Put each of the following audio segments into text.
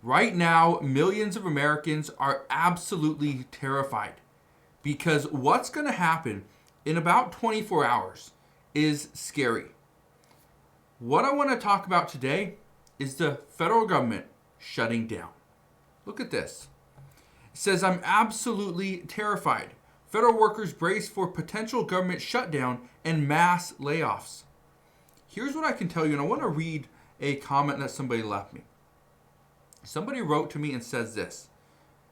Right now, millions of Americans are absolutely terrified because what's going to happen in about 24 hours is scary. What I want to talk about today is the federal government shutting down. Look at this. It says, I'm absolutely terrified. Federal workers brace for potential government shutdown and mass layoffs. Here's what I can tell you, and I want to read a comment that somebody left me. Somebody wrote to me and says this,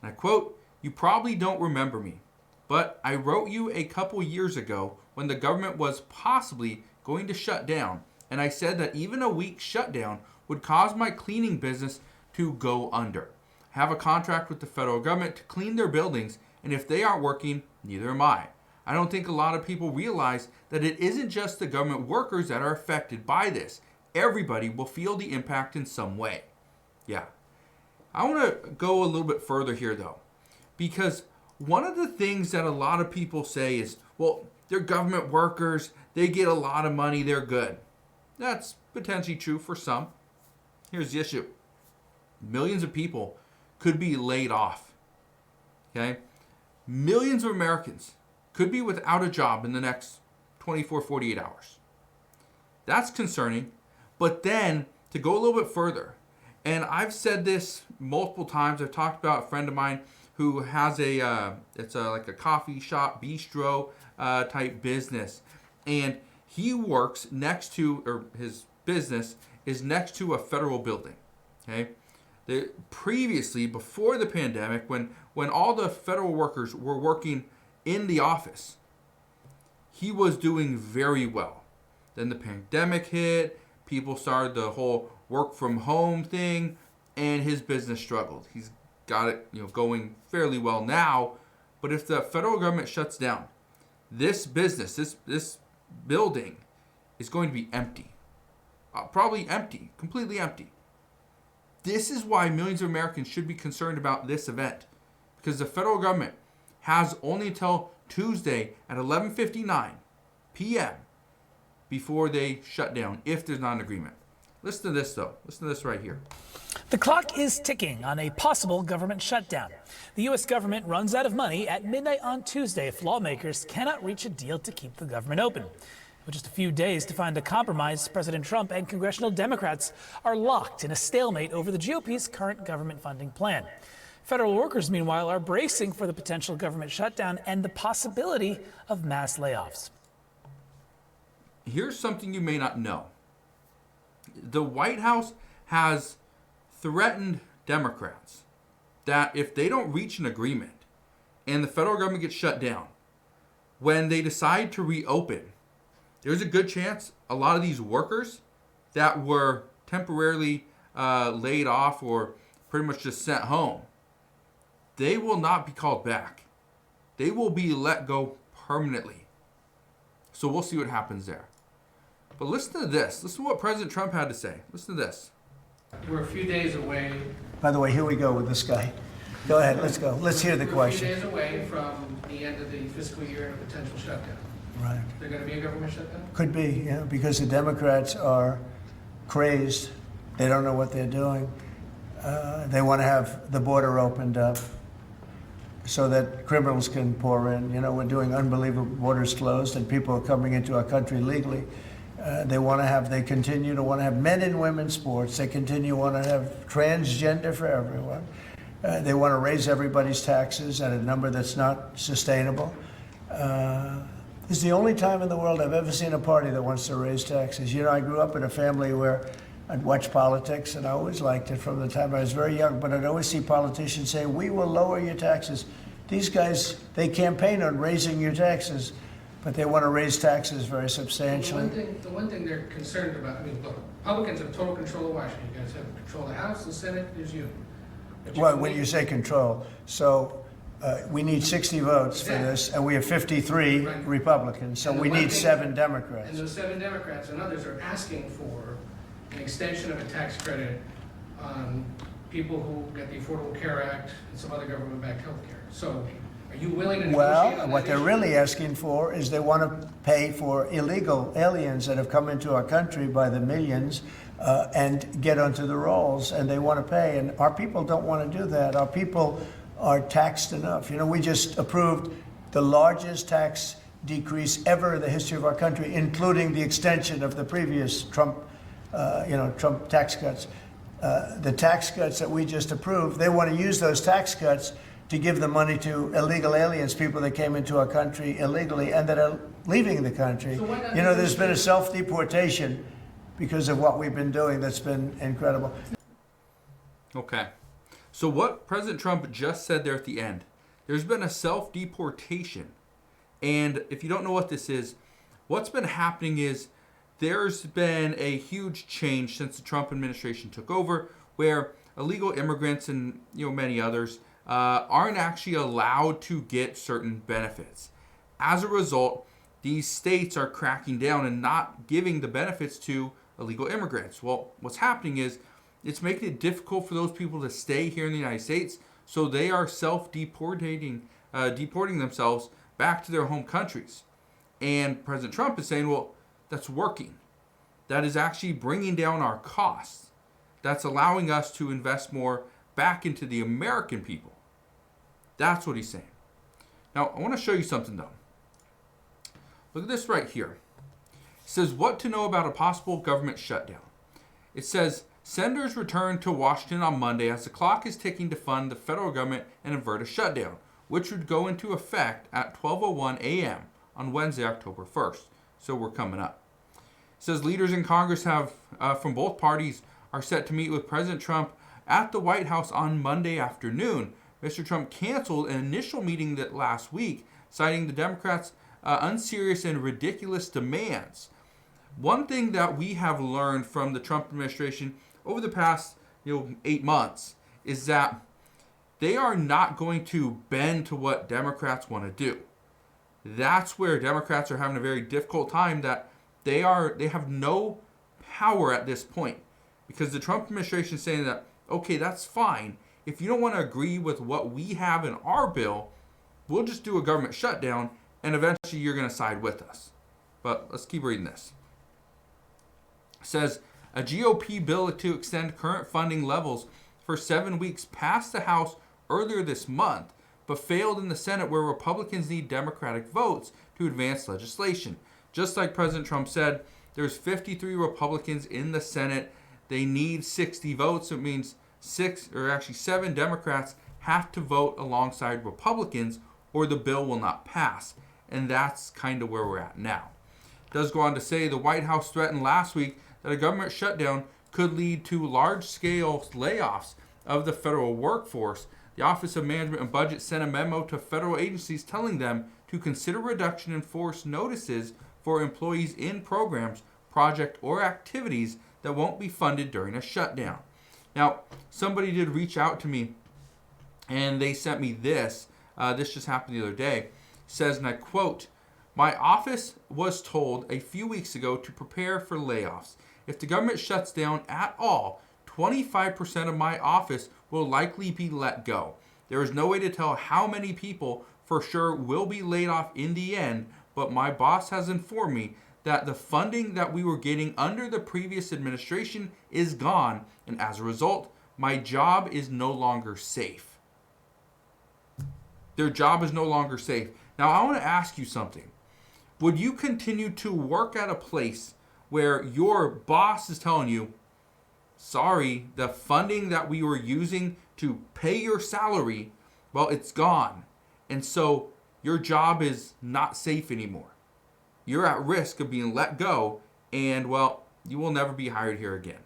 and I quote, "You probably don't remember me, but I wrote you a couple years ago when the government was possibly going to shut down, and I said that even a week shutdown would cause my cleaning business to go under. I have a contract with the federal government to clean their buildings, and if they aren't working, neither am I. I don't think a lot of people realize that it isn't just the government workers that are affected by this. Everybody will feel the impact in some way." Yeah. I want to go a little bit further here, though, because one of the things that a lot of people say is, well, they're government workers, they get a lot of money, they're good. That's potentially true for some. Here's the issue. Millions of people could be laid off. Okay? Millions of Americans could be without a job in the next 24, 48 hours. That's concerning. But then, to go a little bit further, and I've said this multiple times. I've talked about a friend of mine who has like a coffee shop, bistro type business. And he works next to, or his business is next to a federal building. Okay? Previously, before the pandemic, when all the federal workers were working in the office, he was doing very well. Then the pandemic hit, people started the whole work from home thing, and his business struggled. He's got it, going fairly well now, but if the federal government shuts down, this business, this building is going to be empty. Probably empty, completely empty. This is why millions of Americans should be concerned about this event, because the federal government has only until Tuesday at 11:59 p.m. before they shut down, if there's not an agreement. Listen to this, though. Listen to this right here. The clock is ticking on a possible government shutdown. The U.S. government runs out of money at midnight on Tuesday if lawmakers cannot reach a deal to keep the government open. With just a few days to find a compromise, President Trump and congressional Democrats are locked in a stalemate over the GOP's current government funding plan. Federal workers, meanwhile, are bracing for the potential government shutdown and the possibility of mass layoffs. Here's something you may not know. The White House has threatened Democrats that if they don't reach an agreement and the federal government gets shut down, when they decide to reopen, there's a good chance a lot of these workers that were temporarily laid off or pretty much just sent home, they will not be called back. They will be let go permanently. So we'll see what happens there. But listen to this. Listen to what President Trump had to say. Listen to this. We're a few days away. By the way, here we go with this guy. Go ahead, let's go. Let's hear the question. We're a few days away from the end of the fiscal year and a potential shutdown. Right. Is there going to be a government shutdown? Could be, yeah, because the Democrats are crazed. They don't know what they're doing. They want to have the border opened up so that criminals can pour in. We're doing unbelievable borders closed and people are coming into our country legally. They continue to want to have men and women sports. They continue to want to have transgender for everyone. They want to raise everybody's taxes at a number that's not sustainable. It's the only time in the world I've ever seen a party that wants to raise taxes. I grew up in a family where I'd watch politics, and I always liked it from the time I was very young, but I'd always see politicians say, we will lower your taxes. These guys, they campaign on raising your taxes, but they want to raise taxes very substantially. The one thing they're concerned about, look, Republicans have total control of Washington. You guys have control of the House, the Senate, there's you. Well, when you say control, so we need 60 votes for this, and we have 53 Republicans, so we need 7 Democrats. And those 7 Democrats and others are asking for an extension of a tax credit on people who get the Affordable Care Act and some other government-backed health care. So are you willing to negotiate on that what they're issue? really asking for is they want to pay for illegal aliens that have come into our country by the millions and get onto the rolls, and they want to pay. And our people don't want to do that. Our people are taxed enough. We just approved the largest tax decrease ever in the history of our country, including the extension of the previous Trump tax cuts. The tax cuts that we just approved, they want to use those tax cuts to give the money to illegal aliens, people that came into our country illegally and that are leaving the country. So why not There's been a self-deportation because of what we've been doing that's been incredible. Okay. So what President Trump just said there at the end, there's been a self-deportation. And if you don't know what this is, what's been happening is there's been a huge change since the Trump administration took over, where illegal immigrants and many others aren't actually allowed to get certain benefits. As a result, these states are cracking down and not giving the benefits to illegal immigrants. Well, what's happening is it's making it difficult for those people to stay here in the United States, so they are deporting themselves back to their home countries. And President Trump is saying, well, that's working. That is actually bringing down our costs. That's allowing us to invest more back into the American people. That's what he's saying. Now, I want to show you something, though. Look at this right here. It says, what to know about a possible government shutdown. It says, senators return to Washington on Monday as the clock is ticking to fund the federal government and avert a shutdown, which would go into effect at 12:01 a.m. on Wednesday, October 1st. So we're coming up. It says leaders in Congress from both parties are set to meet with President Trump at the White House on Monday afternoon. Mr. Trump canceled an initial meeting that last week, citing the Democrats' unserious and ridiculous demands. One thing that we have learned from the Trump administration over the past 8 months is that they are not going to bend to what Democrats want to do. That's where Democrats are having a very difficult time, that they have no power at this point, because the Trump administration is saying that, okay, that's fine. If you don't want to agree with what we have in our bill, we'll just do a government shutdown, and eventually you're going to side with us. But let's keep reading this. It says, a GOP bill to extend current funding levels for 7 weeks passed the House earlier this month, but failed in the Senate, where Republicans need Democratic votes to advance legislation. Just like President Trump said, there's 53 Republicans in the Senate. They need 60 votes. It means 7 Democrats have to vote alongside Republicans, or the bill will not pass. And that's kind of where we're at now. It does go on to say the White House threatened last week that a government shutdown could lead to large-scale layoffs of the federal workforce. The Office of Management and Budget sent a memo to federal agencies telling them to consider reduction in force notices for employees in programs, projects, or activities that won't be funded during a shutdown. Now, somebody did reach out to me, and they sent me this. This just happened the other day. It says, and I quote, my office was told a few weeks ago to prepare for layoffs. If the government shuts down at all, 25% of my office will likely be let go. There is no way to tell how many people for sure will be laid off in the end, but my boss has informed me that the funding that we were getting under the previous administration is gone, and as a result, my job is no longer safe. Their job is no longer safe. Now, I want to ask you something. Would you continue to work at a place where your boss is telling you, sorry, the funding that we were using to pay your salary, well, it's gone. And so your job is not safe anymore. You're at risk of being let go, and, well, you will never be hired here again.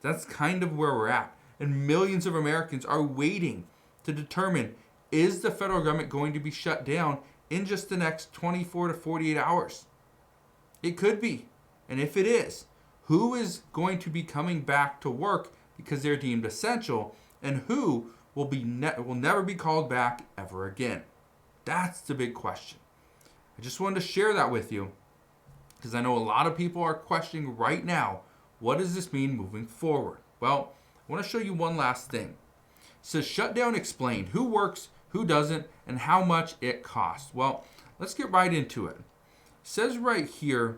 That's kind of where we're at. And millions of Americans are waiting to determine, is the federal government going to be shut down in just the next 24 to 48 hours? It could be. And if it is, who is going to be coming back to work because they're deemed essential, and who will never be called back ever again? That's the big question. I just wanted to share that with you because I know a lot of people are questioning right now, what does this mean moving forward? Well, I want to show you one last thing. It says shutdown explained, who works, who doesn't, and how much it costs. Well, let's get right into it. It says right here,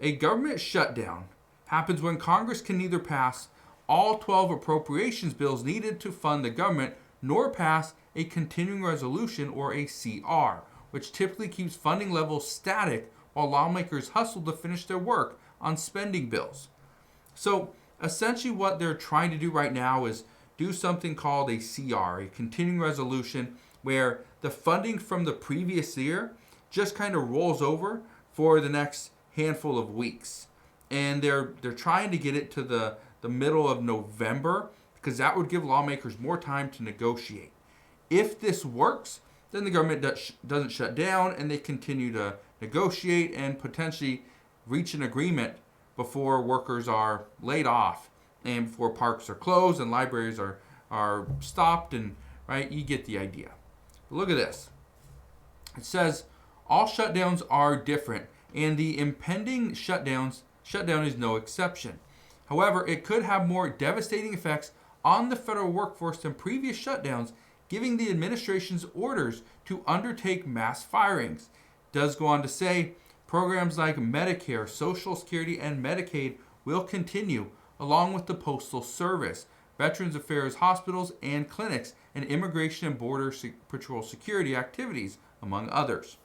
a government shutdown happens when Congress can neither pass all 12 appropriations bills needed to fund the government, nor pass a continuing resolution or a CR, which typically keeps funding levels static while lawmakers hustle to finish their work on spending bills. So essentially what they're trying to do right now is do something called a CR, a continuing resolution, where the funding from the previous year just kind of rolls over for the next handful of weeks. And they're trying to get it to the middle of November, because that would give lawmakers more time to negotiate. If this works, then the government doesn't shut down and they continue to negotiate and potentially reach an agreement before workers are laid off and before parks are closed and libraries are stopped, and right, you get the idea. But look at this. It says all shutdowns are different and the impending shutdown is no exception. However, it could have more devastating effects on the federal workforce than previous shutdowns, giving the administration's orders to undertake mass firings. It does go on to say programs like Medicare, Social Security, and Medicaid will continue, along with the Postal Service, Veterans Affairs hospitals and clinics, and Immigration and Border Patrol security activities, among others.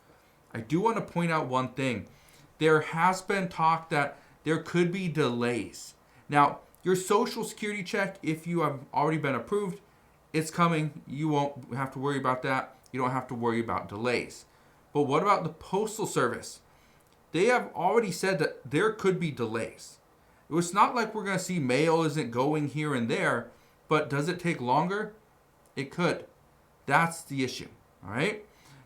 I do want to point out one thing. There has been talk that there could be delays. Now, your Social Security check, if you have already been approved, it's coming. You won't have to worry about that. You don't have to worry about delays. But what about the Postal Service? They have already said that there could be delays. It's not like we're going to see mail isn't going here and there, but does it take longer? It could. That's the issue. All right?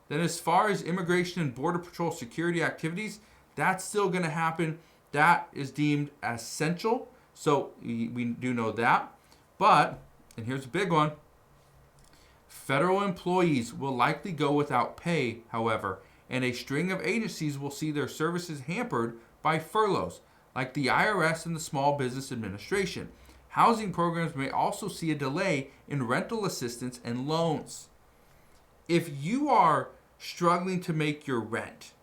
Then as far as Immigration and Border Patrol security activities, that's still going to happen. That is deemed essential. So we do know that. But, and here's a big one, federal employees will likely go without pay, however, and a string of agencies will see their services hampered by furloughs, like the IRS and the Small Business Administration. Housing programs may also see a delay in rental assistance and loans. If you are struggling to make your rent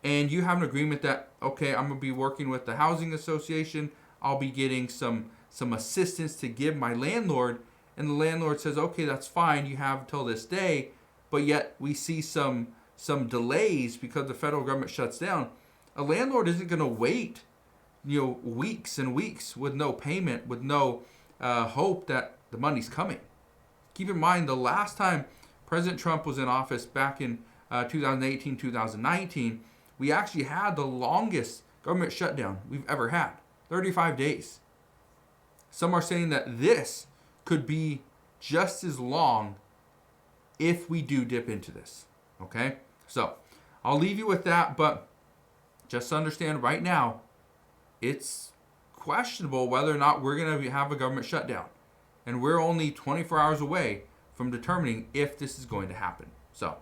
and you have an agreement that, okay, I'm going to be working with the housing association, I'll be getting some assistance to give my landlord, and the landlord says, okay, that's fine, you have until this day, but yet we see some delays because the federal government shuts down. A landlord isn't going to wait, weeks and weeks with no payment, with no hope that the money's coming. Keep in mind, the last time President Trump was in office back in 2018, 2019, we actually had the longest government shutdown we've ever had, 35 days. Some are saying that this could be just as long if we do dip into this. Okay? So, I'll leave you with that, but just understand right now, it's questionable whether or not we're going to have a government shutdown. And we're only 24 hours away from determining if this is going to happen. So,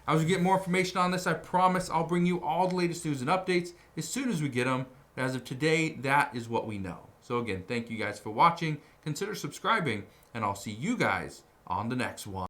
as we get more information on this, I promise I'll bring you all the latest news and updates as soon as we get them. But as of today, that is what we know. So again, thank you guys for watching. Consider subscribing, and I'll see you guys on the next one.